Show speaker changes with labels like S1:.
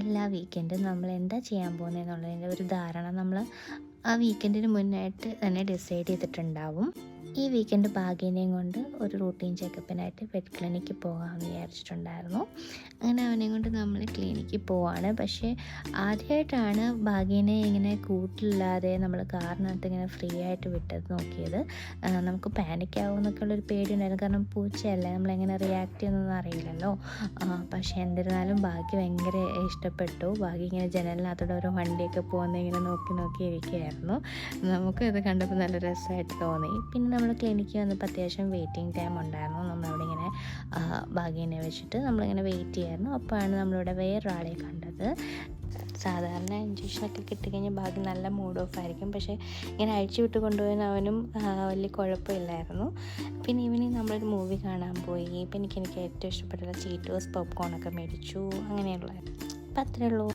S1: എല്ലാ വീക്കെൻഡും നമ്മൾ എന്താ ചെയ്യാൻ പോകുന്നതെന്നുള്ളതിൻ്റെ ഒരു ധാരണ നമ്മൾ ആ വീക്കെൻഡിന് മുന്നായിട്ട് തന്നെ ഡിസൈഡ് ചെയ്തിട്ടുണ്ടാവും. ഈ വീക്കെൻഡ് ഭാഗ്യനെയും കൊണ്ട് ഒരു റൂട്ടീൻ ചെക്കപ്പിനായിട്ട് പെറ്റ് ക്ലിനിക്കിൽ പോകാമെന്ന് വിചാരിച്ചിട്ടുണ്ടായിരുന്നു. അങ്ങനെ അവനെയും കൊണ്ട് നമ്മൾ ക്ലിനിക്കിൽ പോവാണ്. പക്ഷേ ആദ്യമായിട്ടാണ് ഭാഗ്യനെ ഇങ്ങനെ കൂട്ടില്ലാതെ നമ്മൾ കാറിനകത്ത് ഇങ്ങനെ ഫ്രീ ആയിട്ട് വിട്ടത് നോക്കിയത്. നമുക്ക് പാനിക് ആവുമെന്നൊക്കെ ഉള്ളൊരു പേടിയുണ്ടായിരുന്നു. കാരണം പൂച്ചയല്ലേ, നമ്മളെങ്ങനെ റിയാക്ട് ചെയ്യുന്നതെന്ന് അറിയില്ലല്ലോ. പക്ഷേ എന്നിരുന്നാലും ഭാഗ്യ ഭയങ്കര ഇഷ്ടപ്പെട്ടു. ഭാഗ്യ ഇങ്ങനെ ജനലിനകത്തൂടെ ഓരോ വണ്ടിയൊക്കെ പോകുന്ന ഇങ്ങനെ നോക്കി ഇരിക്കുകയായിരുന്നു. നമുക്കും ഇത് കണ്ടപ്പോൾ നല്ല രസമായിട്ട് തോന്നി. പിന്നെ നമ്മൾ ക്ലിനിക്കിൽ വന്നപ്പോൾ അത്യാവശ്യം വെയിറ്റിംഗ് ടൈം ഉണ്ടായിരുന്നു. നമ്മളവിടെ ഇങ്ങനെ ഭാഗ്യനെ വെച്ചിട്ട് നമ്മളിങ്ങനെ വെയിറ്റ് ചെയ്യായിരുന്നു. അപ്പോഴാണ് നമ്മളിവിടെ വേറൊരാളെ കണ്ടത്. സാധാരണ ഇഞ്ചക്ഷനൊക്കെ കിട്ടിക്കഴിഞ്ഞാൽ ഭാഗ്യം നല്ല മൂഡ് ഓഫ് ആയിരിക്കും. പക്ഷേ ഇങ്ങനെ അഴിച്ചു വിട്ട് കൊണ്ടുപോകാൻ അവനും വലിയ കുഴപ്പമില്ലായിരുന്നു. പിന്നെ ഈവനിങ് നമ്മളൊരു മൂവി കാണാൻ പോയി. പിന്നെ എനിക്ക് ഏറ്റവും ഇഷ്ടപ്പെട്ടുള്ള ചീറ്റോസ് പോപ്കോണൊക്കെ മേടിച്ചു. അങ്ങനെയുള്ള അപ്പം അത്രയേ ഉള്ളൂ.